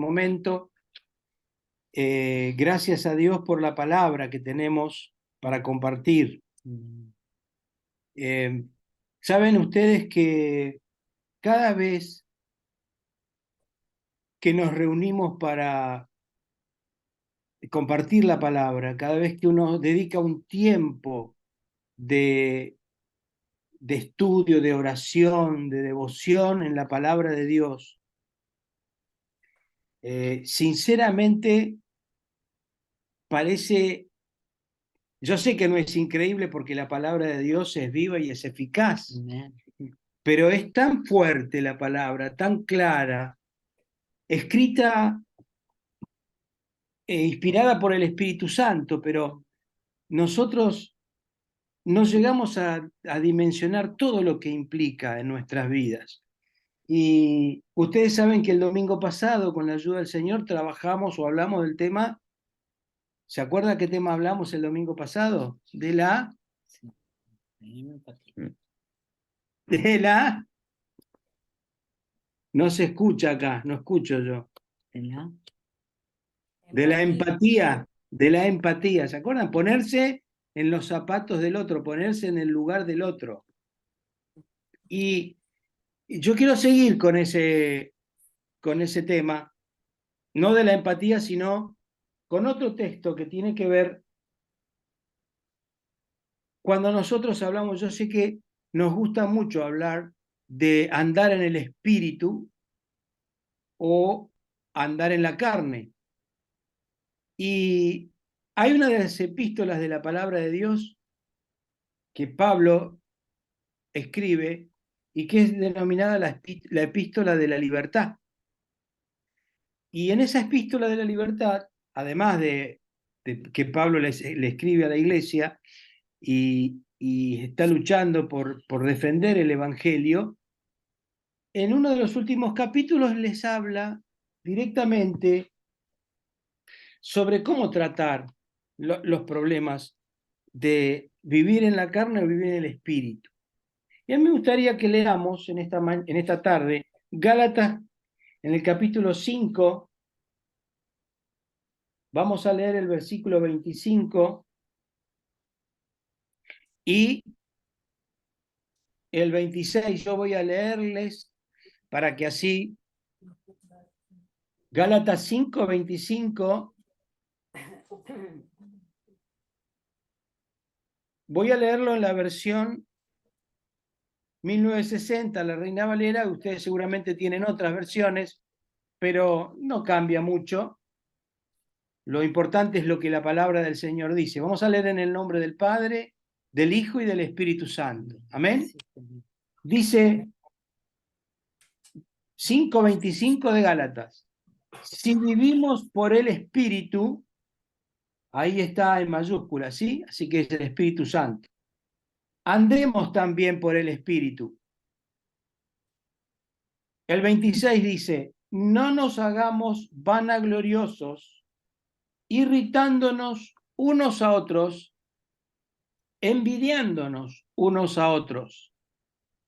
momento. Gracias a Dios por la palabra que tenemos para compartir. Saben ustedes que cada vez que nos reunimos para compartir la palabra, cada vez que uno dedica un tiempo de estudio, de oración, de devoción en la palabra de Dios, sinceramente parece, yo sé que no es increíble porque la palabra de Dios es viva y es eficaz, pero es tan fuerte la palabra, tan clara, escrita e inspirada por el Espíritu Santo, pero nosotros no llegamos a dimensionar todo lo que implica en nuestras vidas. Y ustedes saben que el domingo pasado, con la ayuda del Señor, trabajamos o hablamos del tema. ¿Se acuerda qué tema hablamos el domingo pasado? De la no se escucha acá, no escucho yo. De la empatía, de la empatía. ¿Se acuerdan? Ponerse en los zapatos del otro, ponerse en el lugar del otro. Y yo quiero seguir con ese tema, no de la empatía, sino con otro texto que tiene que ver, cuando nosotros hablamos, yo sé que nos gusta mucho hablar de andar en el espíritu o andar en la carne. Y hay una de las epístolas de la palabra de Dios que Pablo escribe y que es denominada la epístola de la libertad. Y en esa epístola de la libertad, además de que Pablo le escribe a la iglesia y está luchando por defender el Evangelio, en uno de los últimos capítulos les habla directamente sobre cómo tratar los problemas de vivir en la carne o vivir en el espíritu. Y a mí me gustaría que leamos en esta tarde Gálatas en el capítulo 5. Vamos a leer el versículo 25 y el 26. Yo voy a leerles para que así, Gálatas 5, 25. Voy a leerlo en la versión 1960, la Reina Valera. Ustedes seguramente tienen otras versiones, pero no cambia mucho. Lo importante es lo que la palabra del Señor dice. Vamos a leer en el nombre del Padre, del Hijo y del Espíritu Santo. Amén. Dice 5:25 de Gálatas: si vivimos por el Espíritu, ahí está en mayúscula, ¿sí? Así que es el Espíritu Santo. Andemos también por el Espíritu. El 26 dice: no nos hagamos vanagloriosos, irritándonos unos a otros, envidiándonos unos a otros.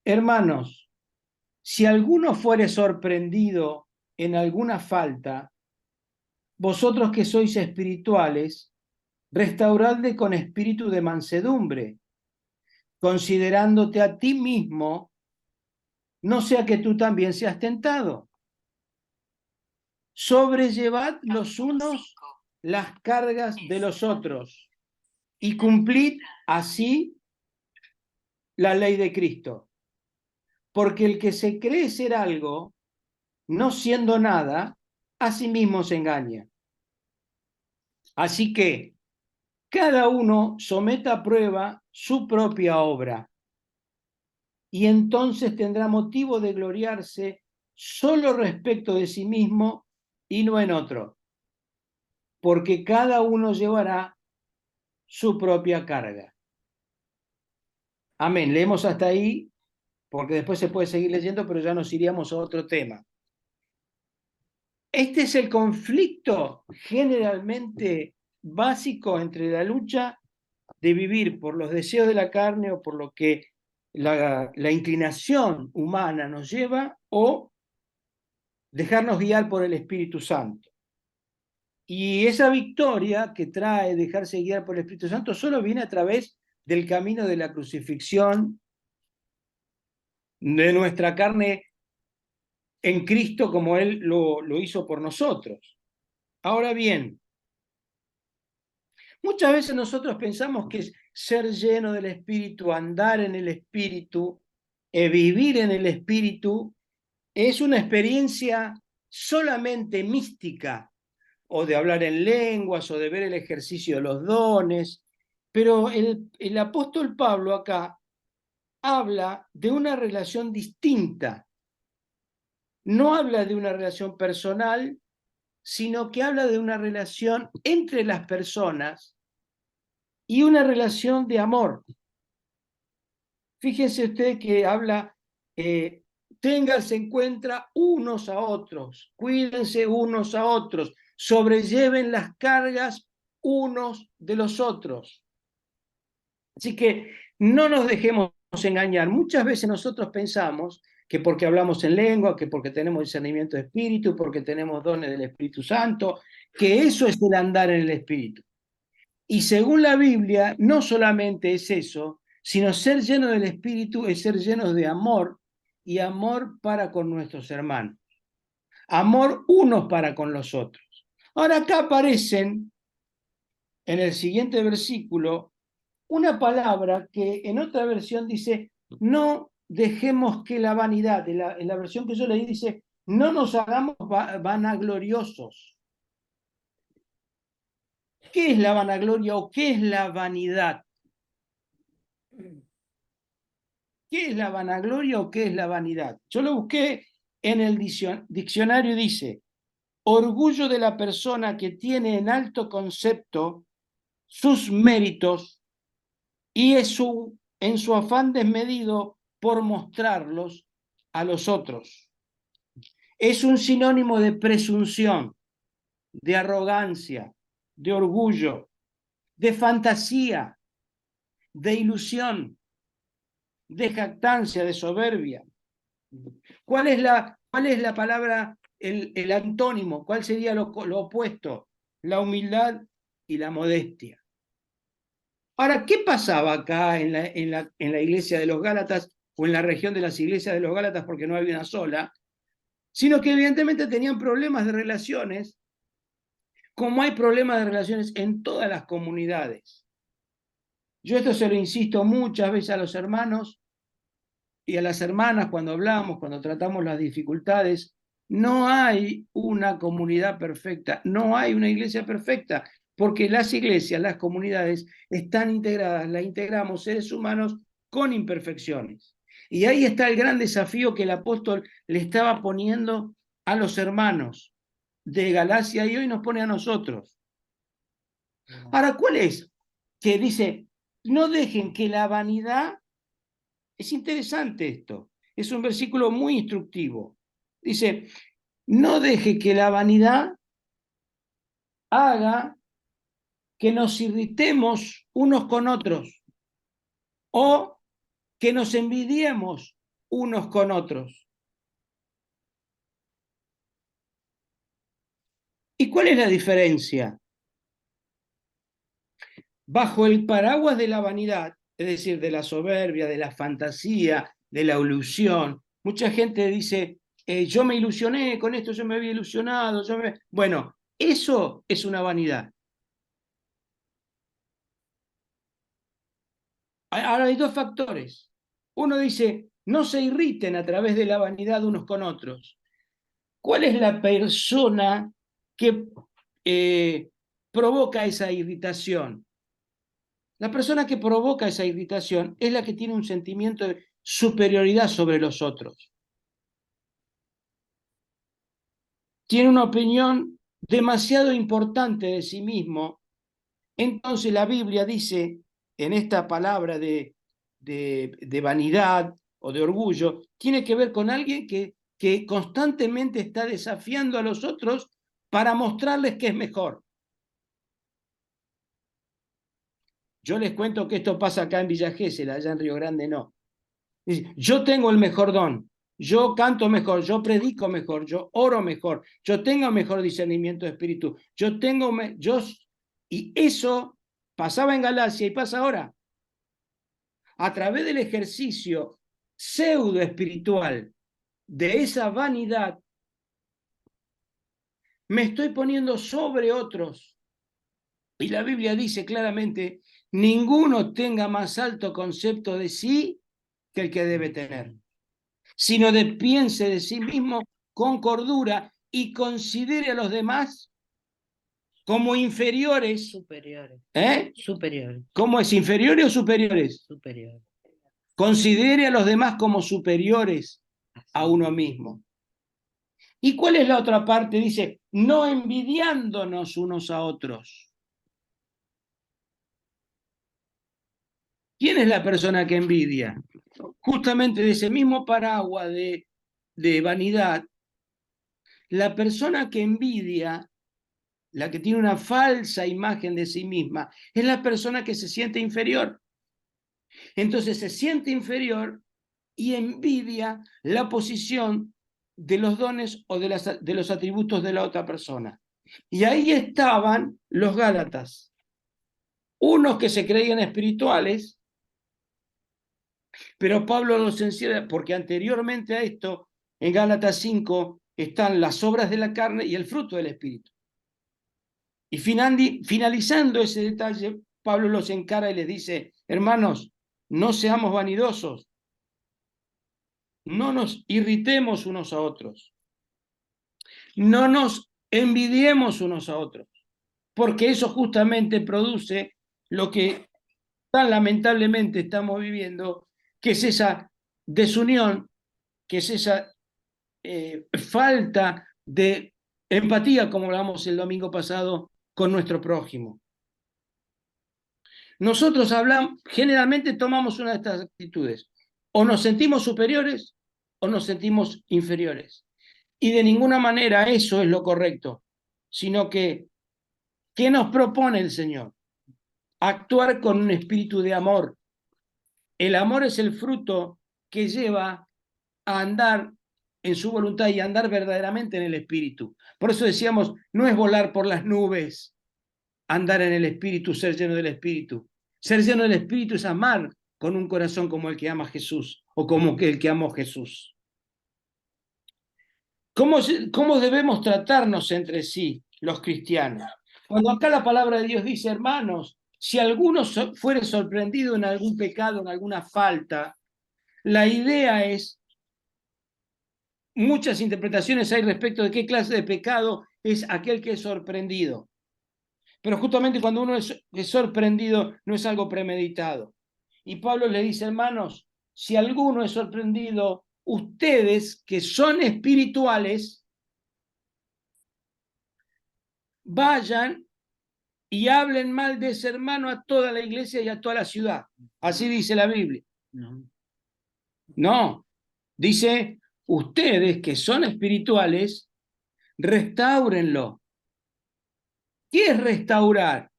Hermanos, si alguno fuere sorprendido en alguna falta, vosotros que sois espirituales, restauradle con espíritu de mansedumbre, considerándote a ti mismo, no sea que tú también seas tentado. Sobrellevad los unos las cargas de los otros y cumplid así la ley de Cristo. Porque el que se cree ser algo, no siendo nada, a sí mismo se engaña. Así que cada uno someta a prueba su propia obra, y entonces tendrá motivo de gloriarse solo respecto de sí mismo y no en otro, porque cada uno llevará su propia carga. Amén. Leemos hasta ahí, porque después se puede seguir leyendo, pero ya nos iríamos a otro tema. Este es el conflicto generalmente básico entre la lucha de vivir por los deseos de la carne o por lo que la inclinación humana nos lleva, o dejarnos guiar por el Espíritu Santo. Y esa victoria que trae dejarse guiar por el Espíritu Santo solo viene a través del camino de la crucifixión de nuestra carne en Cristo como Él lo hizo por nosotros. Ahora bien, muchas veces nosotros pensamos que ser lleno del Espíritu, andar en el Espíritu, vivir en el Espíritu, es una experiencia solamente mística, o de hablar en lenguas, o de ver el ejercicio de los dones, pero el apóstol Pablo acá habla de una relación distinta. No habla de una relación personal, sino que habla de una relación entre las personas y una relación de amor. Fíjense usted que habla, ténganse en cuenta unos a otros, cuídense unos a otros, sobrelleven las cargas unos de los otros. Así que no nos dejemos engañar. Muchas veces nosotros pensamos que porque hablamos en lengua, que porque tenemos discernimiento de espíritu, porque tenemos dones del Espíritu Santo, que eso es el andar en el Espíritu. Y según la Biblia, no solamente es eso, sino ser lleno del Espíritu es ser llenos de amor y amor para con nuestros hermanos. Amor unos para con los otros. Ahora acá aparecen en el siguiente versículo una palabra que en otra versión dice, no dejemos que la vanidad, en la versión que yo leí dice, no nos hagamos vanagloriosos. ¿Qué es la vanagloria o qué es la vanidad? ¿Qué es la vanagloria o qué es la vanidad? Yo lo busqué en el diccionario y dice, orgullo de la persona que tiene en alto concepto sus méritos y en su afán desmedido por mostrarlos a los otros. Es un sinónimo de presunción, de arrogancia, de orgullo, de fantasía, de ilusión, de jactancia, de soberbia. ¿Cuál es la palabra, el antónimo? ¿Cuál sería lo opuesto? La humildad y la modestia. Ahora, ¿qué pasaba acá en la iglesia de los Gálatas o en la región de las iglesias de los Gálatas, porque no había una sola, sino que evidentemente tenían problemas de relaciones, como hay problemas de relaciones en todas las comunidades? Yo esto se lo insisto muchas veces a los hermanos y a las hermanas cuando hablamos, cuando tratamos las dificultades. No hay una comunidad perfecta, no hay una iglesia perfecta, porque las iglesias, las comunidades están integradas, las integramos seres humanos con imperfecciones. Y ahí está el gran desafío que el apóstol le estaba poniendo a los hermanos de Galacia y hoy nos pone a nosotros. Ahora, ¿cuál es? Que dice, no dejen que la vanidad. Es interesante esto, es un versículo muy instructivo. Dice, no deje que la vanidad haga que nos irritemos unos con otros o que nos envidiemos unos con otros. ¿Y cuál es la diferencia? Bajo el paraguas de la vanidad, es decir, de la soberbia, de la fantasía, de la ilusión, mucha gente dice, yo me ilusioné con esto, yo me había ilusionado, bueno, eso es una vanidad. Ahora hay dos factores. Uno dice, no se irriten a través de la vanidad unos con otros. ¿Cuál es la persona que provoca esa irritación? La persona que provoca esa irritación es la que tiene un sentimiento de superioridad sobre los otros. Tiene una opinión demasiado importante de sí mismo. Entonces la Biblia dice, en esta palabra de vanidad o de orgullo, tiene que ver con alguien que constantemente está desafiando a los otros para mostrarles que es mejor. Yo les cuento que esto pasa acá en Villa Gesell, allá en Río Grande no. Dice, yo tengo el mejor don. yo canto mejor, yo predico mejor, yo oro mejor, yo tengo mejor discernimiento de espíritu, y eso pasaba en Galacia y pasa ahora. A través del ejercicio pseudo espiritual de esa vanidad, me estoy poniendo sobre otros. Y la Biblia dice claramente, ninguno tenga más alto concepto de sí que el que debe tener, sino piense de sí mismo con cordura y considere a los demás como inferiores. Superiores. ¿Eh? Superiores. ¿Cómo es? ¿Inferiores o superiores? Superiores. Considere a los demás como superiores a uno mismo. ¿Y cuál es la otra parte? Dice, no envidiándonos unos a otros. ¿Quién es la persona que envidia? Justamente de ese mismo paraguas de vanidad, la persona que envidia, la que tiene una falsa imagen de sí misma, es la persona que se siente inferior. Entonces se siente inferior y envidia la posición de los dones o de los atributos de la otra persona. Y ahí estaban los Gálatas, unos que se creían espirituales, pero Pablo los encierra, porque anteriormente a esto, en Gálatas 5, están las obras de la carne y el fruto del Espíritu. Y finalizando ese detalle, Pablo los encara y les dice, hermanos, no seamos vanidosos, no nos irritemos unos a otros, no nos envidiemos unos a otros, porque eso justamente produce lo que tan lamentablemente estamos viviendo, que es esa desunión, que es esa falta de empatía, como hablamos el domingo pasado, con nuestro prójimo. Nosotros generalmente tomamos una de estas actitudes. O nos sentimos superiores o nos sentimos inferiores. Y de ninguna manera eso es lo correcto, sino que, ¿qué nos propone el Señor? Actuar con un espíritu de amor. El amor es el fruto que lleva a andar en su voluntad y a andar verdaderamente en el espíritu. Por eso decíamos, no es volar por las nubes, andar en el espíritu, ser lleno del espíritu. Ser lleno del espíritu es amar con un corazón como el que ama a Jesús o como el que amó Jesús. ¿Cómo debemos tratarnos entre sí los cristianos? Cuando acá la palabra de Dios dice, hermanos, si alguno fuere sorprendido en algún pecado, en alguna falta, la idea es, muchas interpretaciones hay respecto de qué clase de pecado es aquel que es sorprendido. Pero justamente cuando uno es sorprendido no es algo premeditado. Y Pablo le dice, hermanos, si alguno es sorprendido, ustedes que son espirituales, vayan y hablen mal de ese hermano a toda la iglesia y a toda la ciudad. Así dice la Biblia. No, dice, ustedes que son espirituales, restáurenlo. ¿Qué es restaurar?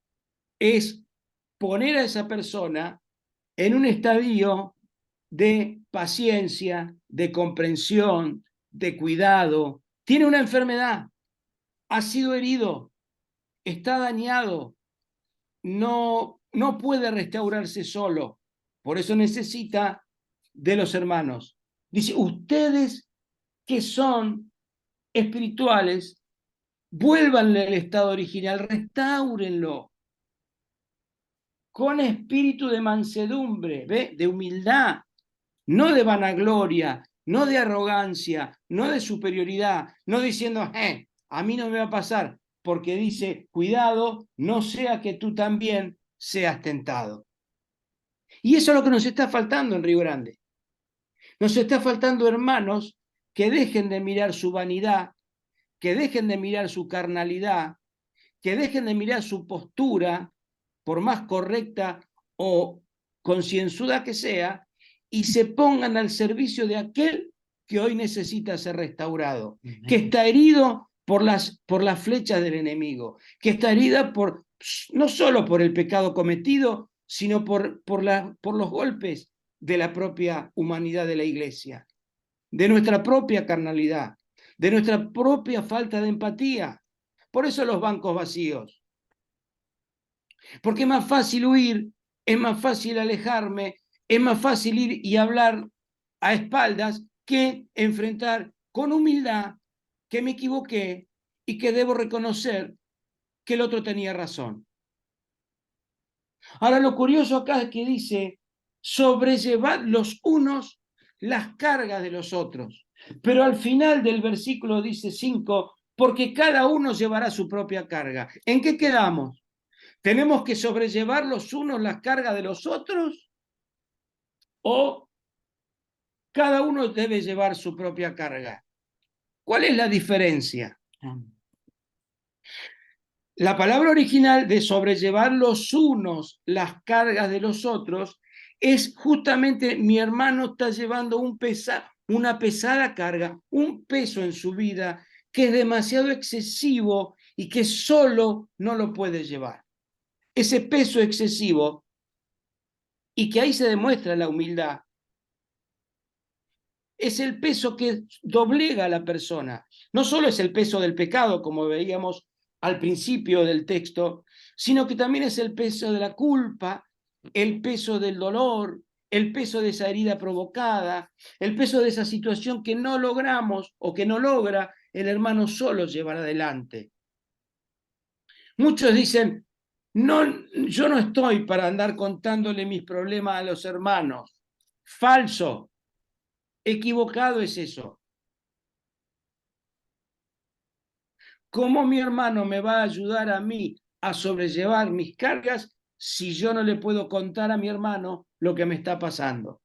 Es poner a esa persona en un estadio de paciencia, de comprensión, de cuidado. Tiene una enfermedad, ha sido herido, está dañado, no puede restaurarse solo. Por eso necesita de los hermanos. Dice, ustedes que son espirituales, vuélvanle al estado original, restáurenlo con espíritu de mansedumbre, ¿ve? De humildad, no de vanagloria, no de arrogancia, no de superioridad, no diciendo, a mí no me va a pasar, porque dice, cuidado, no sea que tú también seas tentado. Y eso es lo que nos está faltando en Río Grande. Nos está faltando hermanos que dejen de mirar su vanidad, que dejen de mirar su carnalidad, que dejen de mirar su postura, por más correcta o concienzuda que sea, y se pongan al servicio de aquel que hoy necesita ser restaurado, que está herido por las flechas del enemigo, que está herida no solo por el pecado cometido, sino por los golpes de la propia humanidad de la iglesia. de nuestra propia carnalidad, de nuestra propia falta de empatía. Por eso los bancos vacíos. Porque es más fácil huir, es más fácil alejarme, es más fácil ir y hablar a espaldas que enfrentar con humildad que me equivoqué y que debo reconocer que el otro tenía razón. Ahora, lo curioso acá es que dice, sobrellevad los unos las cargas de los otros. Pero al final del versículo dice 5, porque cada uno llevará su propia carga. ¿En qué quedamos? ¿Tenemos que sobrellevar los unos las cargas de los otros? ¿O cada uno debe llevar su propia carga? ¿Cuál es la diferencia? La palabra original de sobrellevar los unos las cargas de los otros es justamente mi hermano está llevando una pesada carga, un peso en su vida que es demasiado excesivo y que solo no lo puede llevar. Ese peso excesivo, y que ahí se demuestra la humildad, es el peso que doblega a la persona. No solo es el peso del pecado, como veíamos al principio del texto, sino que también es el peso de la culpa, el peso del dolor, el peso de esa herida provocada, el peso de esa situación que no logramos o que no logra el hermano solo llevar adelante. Muchos dicen, no, yo no estoy para andar contándole mis problemas a los hermanos. Falso. Equivocado es eso. ¿Cómo mi hermano me va a ayudar a mí a sobrellevar mis cargas si yo no le puedo contar a mi hermano lo que me está pasando?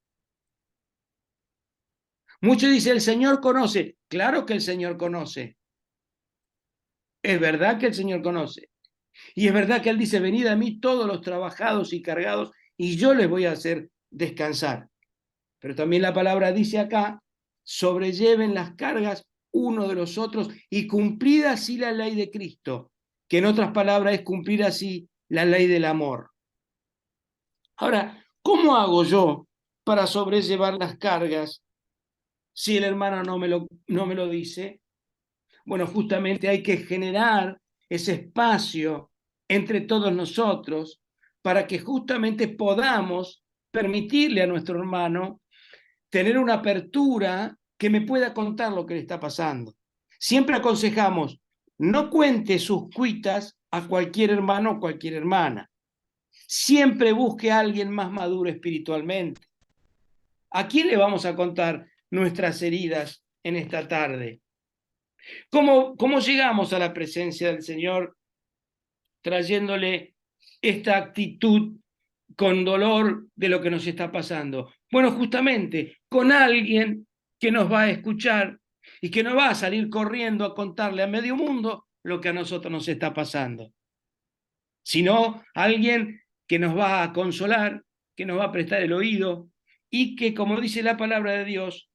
Muchos dicen, el Señor conoce. Claro que el Señor conoce. Es verdad que el Señor conoce. Y es verdad que Él dice, venid a mí todos los trabajados y cargados y yo les voy a hacer descansar. Pero también la palabra dice acá, sobrelleven las cargas uno de los otros y cumplid así la ley de Cristo, que en otras palabras es cumplir así la ley del amor. Ahora, ¿cómo hago yo para sobrellevar las cargas si el hermano no me lo dice? Bueno, justamente hay que generar ese espacio entre todos nosotros para que justamente podamos permitirle a nuestro hermano tener una apertura que me pueda contar lo que le está pasando. Siempre aconsejamos, no cuente sus cuitas a cualquier hermano o cualquier hermana. Siempre busque a alguien más maduro espiritualmente. ¿A quién le vamos a contar nuestras heridas en esta tarde? ¿Cómo llegamos a la presencia del Señor trayéndole esta actitud con dolor de lo que nos está pasando? Bueno, justamente con alguien que nos va a escuchar y que no va a salir corriendo a contarle a medio mundo lo que a nosotros nos está pasando, sino alguien que nos va a consolar, que nos va a prestar el oído y que, como dice la palabra de Dios,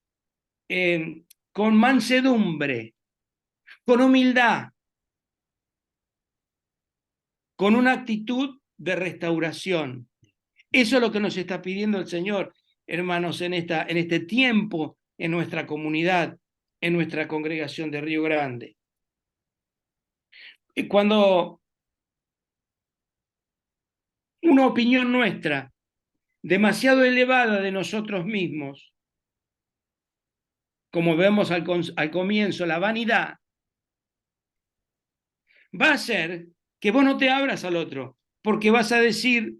con mansedumbre, con humildad, con una actitud de restauración. Eso es lo que nos está pidiendo el Señor, hermanos, en este tiempo, en nuestra comunidad, en nuestra congregación de Río Grande. Y cuando una opinión nuestra, demasiado elevada de nosotros mismos, como vemos al comienzo, la vanidad, va a hacer que vos no te abras al otro, porque vas a decir,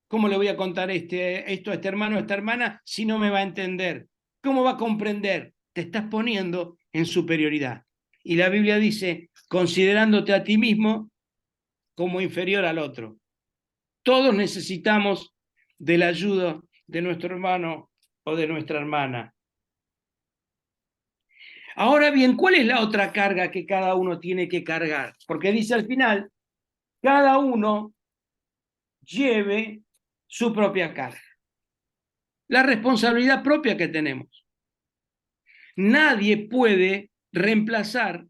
¿cómo le voy a contar esto a este hermano, a esta hermana, si no me va a entender? ¿Cómo va a comprender? Te estás poniendo en superioridad. Y la Biblia dice, considerándote a ti mismo como inferior al otro. Todos necesitamos de la ayuda de nuestro hermano o de nuestra hermana. Ahora bien, ¿cuál es la otra carga que cada uno tiene que cargar? Porque dice al final, cada uno lleve su propia carga. La responsabilidad propia que tenemos. Nadie puede reemplazar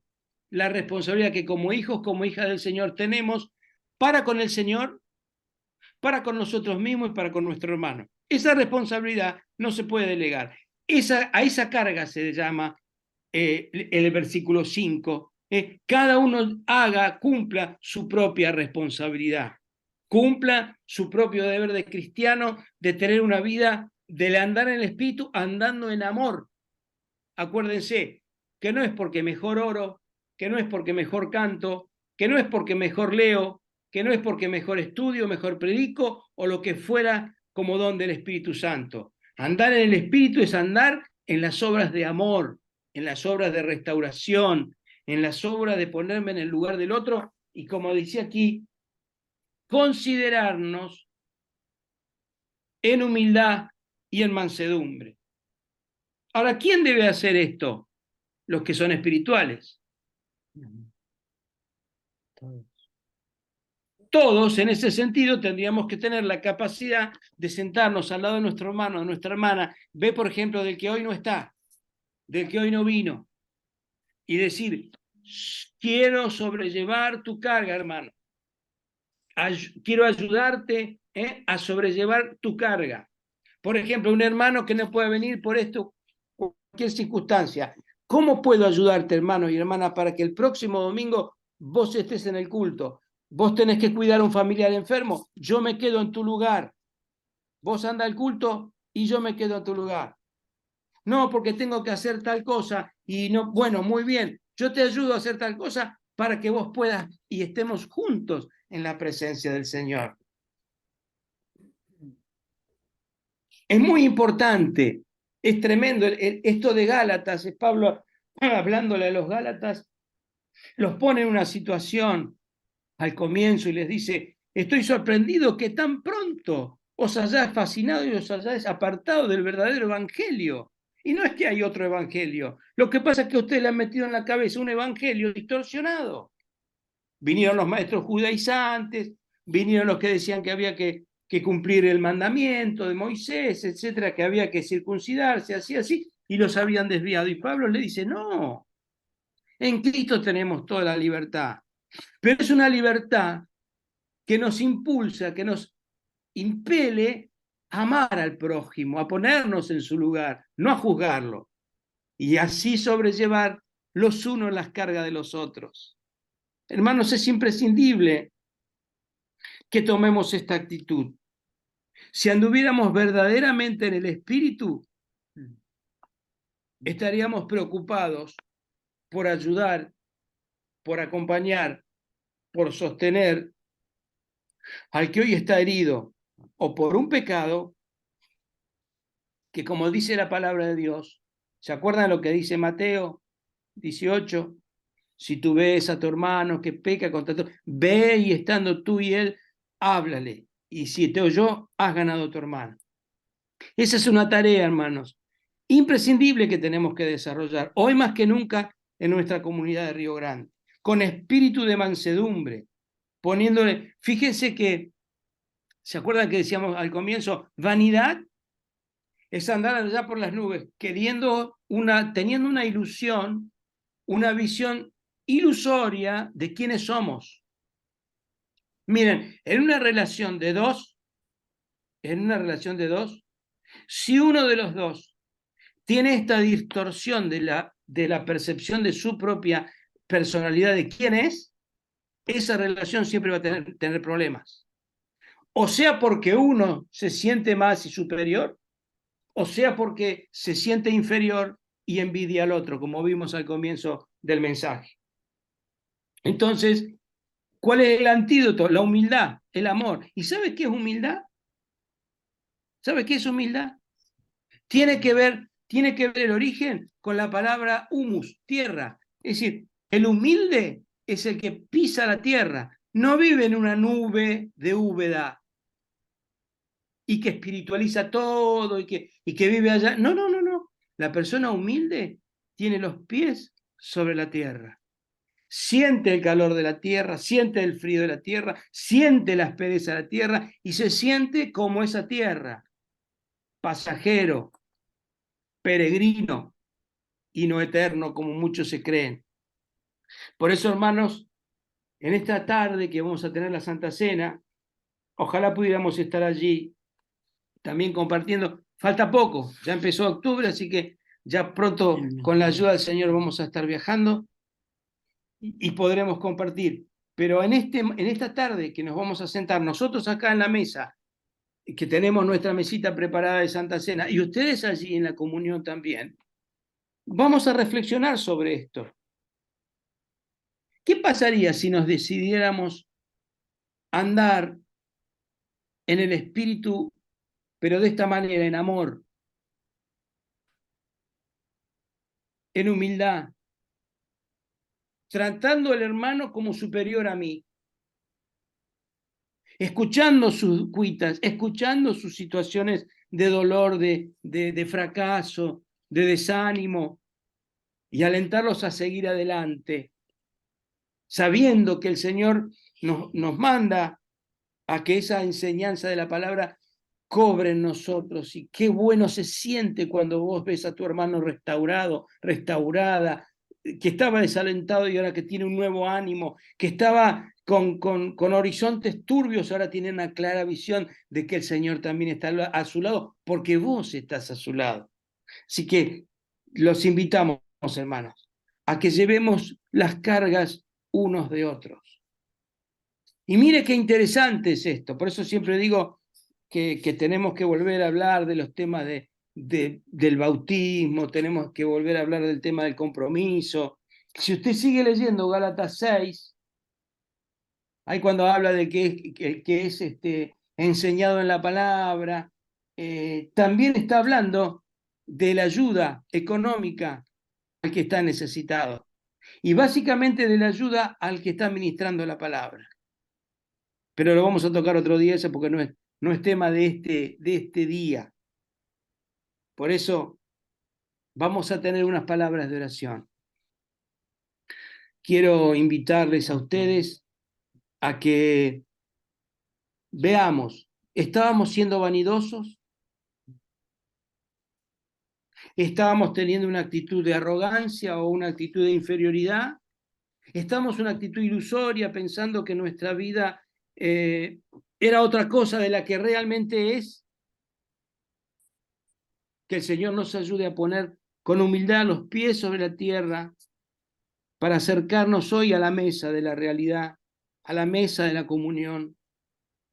la responsabilidad que como hijos, como hijas del Señor tenemos para con el Señor, para con nosotros mismos y para con nuestro hermano. Esa responsabilidad no se puede delegar. A esa carga se le llama el versículo 5. Cada uno cumpla su propia responsabilidad, cumpla su propio deber de cristiano, de tener una vida, de andar en el Espíritu, andando en amor. Acuérdense que no es porque mejor oro, que no es porque mejor canto, que no es porque mejor leo, que no es porque mejor estudio, mejor predico o lo que fuera como don del Espíritu Santo. Andar en el Espíritu es andar en las obras de amor, en las obras de restauración, en las obras de ponerme en el lugar del otro y, como decía aquí, considerarnos en humildad y en mansedumbre. Ahora, ¿quién debe hacer esto? Los que son espirituales. Todos, en ese sentido, tendríamos que tener la capacidad de sentarnos al lado de nuestro hermano, de nuestra hermana, ve, por ejemplo, del que hoy no está, del que hoy no vino, y decir, quiero sobrellevar tu carga, hermano. Quiero ayudarte a sobrellevar tu carga. Por ejemplo, un hermano que no puede venir por esto, cualquier circunstancia. ¿Cómo puedo ayudarte, hermano y hermana, para que el próximo domingo vos estés en el culto? Vos tenés que cuidar a un familiar enfermo, yo me quedo en tu lugar. Vos anda al culto y yo me quedo en tu lugar. No, porque tengo que hacer tal cosa y no, bueno, muy bien, yo te ayudo a hacer tal cosa para que vos puedas y estemos juntos en la presencia del Señor. Es muy importante, es tremendo. Esto de Gálatas, es Pablo hablándole a los Gálatas, los pone en una situación al comienzo y les dice, estoy sorprendido que tan pronto os hayáis fascinado y os hayáis apartado del verdadero evangelio. Y no es que hay otro evangelio, lo que pasa es que a ustedes le han metido en la cabeza un evangelio distorsionado. Vinieron los maestros judaizantes, vinieron los que decían que había que cumplir el mandamiento de Moisés, etcétera, que había que circuncidarse, así, y los habían desviado. Y Pablo le dice, no, en Cristo tenemos toda la libertad, pero es una libertad que nos impulsa, que nos impele a amar al prójimo, a ponernos en su lugar, no a juzgarlo, y así sobrellevar los unos las cargas de los otros. Hermanos, es imprescindible que tomemos esta actitud. Si anduviéramos verdaderamente en el Espíritu, estaríamos preocupados por ayudar, por acompañar, por sostener al que hoy está herido o por un pecado que, como dice la palabra de Dios, ¿se acuerdan lo que dice Mateo 18? Si tú ves a tu hermano que peca contra tu, ve y estando tú y él, háblale. Y si te oyó, has ganado a tu hermano. Esa es una tarea, hermanos, imprescindible que tenemos que desarrollar, hoy más que nunca en nuestra comunidad de Río Grande, con espíritu de mansedumbre, poniéndole, fíjense que, ¿se acuerdan que decíamos al comienzo? Vanidad es andar allá por las nubes, teniendo una ilusión, una visión ilusoria de quiénes somos. Miren, en una relación de dos, si uno de los dos tiene esta distorsión de la percepción de su propia personalidad de quién es, esa relación siempre va a tener problemas. O sea porque uno se siente más y superior, o sea porque se siente inferior y envidia al otro, como vimos al comienzo del mensaje. Entonces, ¿cuál es el antídoto? La humildad, el amor. ¿Y sabes qué es humildad? ¿Sabes qué es humildad? Tiene que ver el origen con la palabra humus, tierra. Es decir, el humilde es el que pisa la tierra, no vive en una nube de úbeda y que espiritualiza todo y que vive allá. No, no, no, no. La persona humilde tiene los pies sobre la tierra. Siente el calor de la tierra, siente el frío de la tierra, siente la aspereza de la tierra y se siente como esa tierra, pasajero, peregrino y no eterno como muchos se creen. Por eso, hermanos, en esta tarde que vamos a tener la Santa Cena, ojalá pudiéramos estar allí también compartiendo, falta poco, ya empezó octubre, así que ya pronto con la ayuda del Señor vamos a estar viajando y podremos compartir. Pero en esta tarde que nos vamos a sentar nosotros acá en la mesa, que tenemos nuestra mesita preparada de Santa Cena, y ustedes allí en la comunión también, vamos a reflexionar sobre esto. ¿Qué pasaría si nos decidiéramos andar en el Espíritu, pero de esta manera, en amor, en humildad, tratando al hermano como superior a mí, escuchando sus cuitas, escuchando sus situaciones de dolor, de fracaso, de desánimo, y alentarlos a seguir adelante, sabiendo que el Señor nos manda a que esa enseñanza de la palabra cobre en nosotros. Y qué bueno se siente cuando vos ves a tu hermano restaurado, restaurada, que estaba desalentado y ahora que tiene un nuevo ánimo, que estaba con horizontes turbios, ahora tiene una clara visión de que el Señor también está a su lado, porque vos estás a su lado. Así que los invitamos, hermanos, a que llevemos las cargas unos de otros. Y mire qué interesante es esto, por eso siempre digo que tenemos que volver a hablar de los temas del bautismo, tenemos que volver a hablar del tema del compromiso. Si usted sigue leyendo Gálatas 6, ahí cuando habla de que es enseñado en la palabra, también está hablando de la ayuda económica al que está necesitado y básicamente de la ayuda al que está ministrando la palabra. Pero lo vamos a tocar otro día ese porque no es tema de este día. Por eso vamos a tener unas palabras de oración. Quiero invitarles a ustedes a que veamos, ¿estábamos siendo vanidosos? ¿Estábamos teniendo una actitud de arrogancia o una actitud de inferioridad? ¿Estamos en una actitud ilusoria pensando que nuestra vida era otra cosa de la que realmente es? Que el Señor nos ayude a poner con humildad los pies sobre la tierra para acercarnos hoy a la mesa de la realidad, a la mesa de la comunión,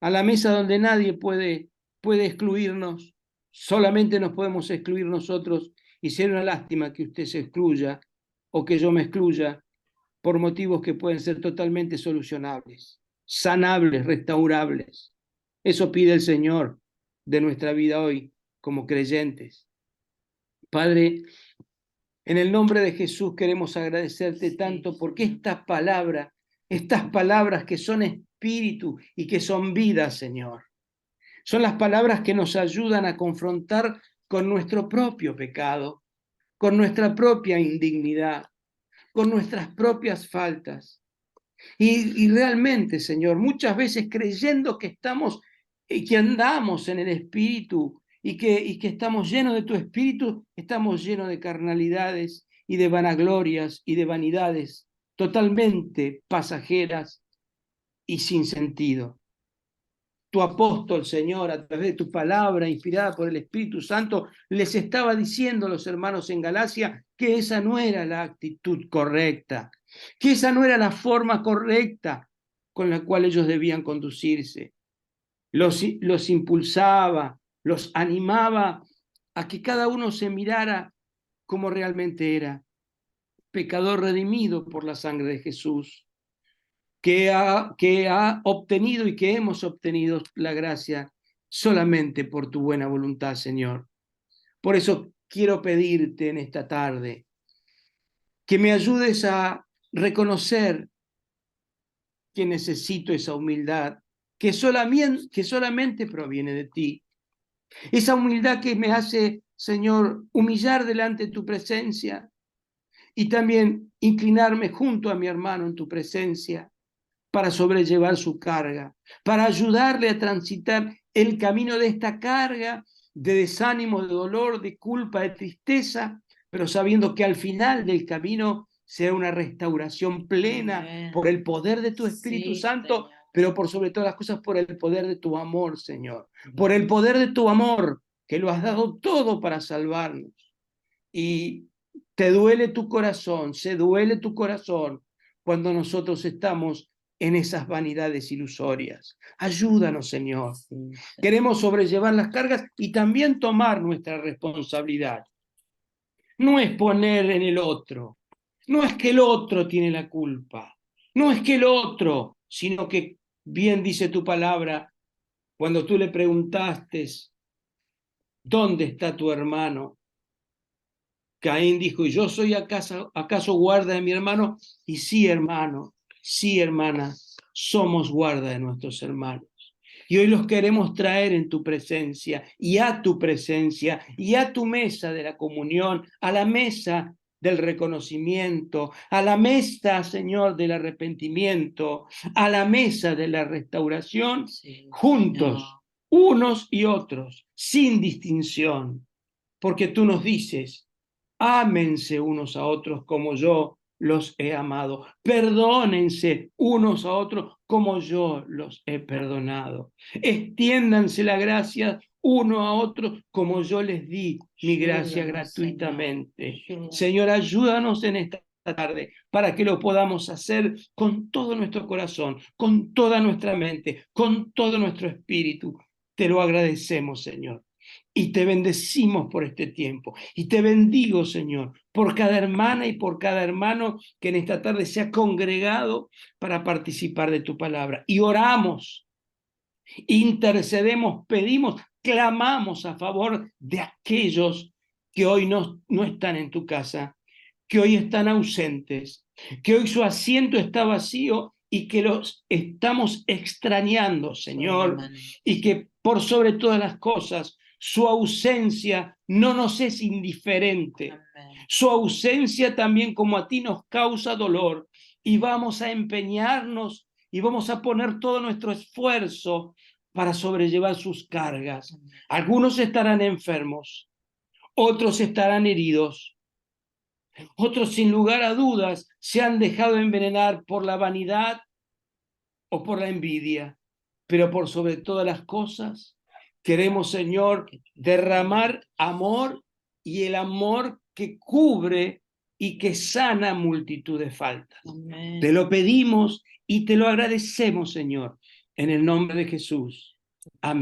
a la mesa donde nadie puede excluirnos, solamente nos podemos excluir nosotros y sería una lástima que usted se excluya o que yo me excluya por motivos que pueden ser totalmente solucionables, sanables, restaurables. Eso pide el Señor de nuestra vida hoy como creyentes. Padre, en el nombre de Jesús queremos agradecerte tanto porque estas palabras que son espíritu y que son vida, Señor, son las palabras que nos ayudan a confrontar con nuestro propio pecado, con nuestra propia indignidad, con nuestras propias faltas. Y realmente, Señor, muchas veces creyendo que que andamos en el Espíritu y que estamos llenos de tu Espíritu, estamos llenos de carnalidades y de vanaglorias y de vanidades totalmente pasajeras y sin sentido. Tu apóstol, Señor, a través de tu palabra inspirada por el Espíritu Santo, les estaba diciendo a los hermanos en Galacia que esa no era la actitud correcta, que esa no era la forma correcta con la cual ellos debían conducirse. Los impulsaba, los animaba a que cada uno se mirara como realmente era, pecador redimido por la sangre de Jesús, que ha obtenido y que hemos obtenido la gracia solamente por tu buena voluntad, Señor. Por eso quiero pedirte en esta tarde que me ayudes a reconocer que necesito esa humildad que solamente proviene de ti. Esa humildad que me hace, Señor, humillar delante de tu presencia y también inclinarme junto a mi hermano en tu presencia para sobrellevar su carga, para ayudarle a transitar el camino de esta carga de desánimo, de dolor, de culpa, de tristeza, pero sabiendo que al final del camino sea una restauración plena por el poder de tu Espíritu Santo, pero por sobre todas las cosas por el poder de tu amor, Señor, por el poder de tu amor que lo has dado todo para salvarnos. Y te duele tu corazón, se duele tu corazón cuando nosotros estamos en esas vanidades ilusorias. Ayúdanos, Señor. Queremos sobrellevar las cargas y también tomar nuestra responsabilidad. No es poner en el otro, no es que el otro tiene la culpa, no es que el otro, sino que bien dice tu palabra, cuando tú le preguntaste, ¿dónde está tu hermano? Caín dijo, ¿y yo soy acaso guarda de mi hermano? Y sí, hermano, sí, hermana, somos guarda de nuestros hermanos. Y hoy los queremos traer en tu presencia y a tu presencia y a tu mesa de la comunión, a la mesa del reconocimiento, a la mesa, Señor, del arrepentimiento, a la mesa de la restauración, sí, juntos, Señor, unos y otros, sin distinción, porque tú nos dices, ámense unos a otros como yo los he amado. Perdónense unos a otros como yo los he perdonado. Extiéndanse la gracia uno a otro como yo les di mi gracia gratuitamente. Señor, ayúdanos en esta tarde para que lo podamos hacer con todo nuestro corazón, con toda nuestra mente, con todo nuestro espíritu. Te lo agradecemos, Señor. Y te bendecimos por este tiempo. Y te bendigo, Señor, por cada hermana y por cada hermano que en esta tarde se ha congregado para participar de tu palabra. Y oramos, intercedemos, pedimos, clamamos a favor de aquellos que hoy no están en tu casa, que hoy están ausentes, que hoy su asiento está vacío y que los estamos extrañando, Señor, y que por sobre todas las cosas su ausencia no nos es indiferente. Su ausencia también como a ti nos causa dolor y vamos a empeñarnos y vamos a poner todo nuestro esfuerzo para sobrellevar sus cargas. Algunos estarán enfermos, otros estarán heridos, otros sin lugar a dudas se han dejado envenenar por la vanidad o por la envidia, pero por sobre todas las cosas queremos, Señor, derramar amor y el amor que cubre y que sana multitud de faltas. Amén. Te lo pedimos y te lo agradecemos, Señor, en el nombre de Jesús. Amén.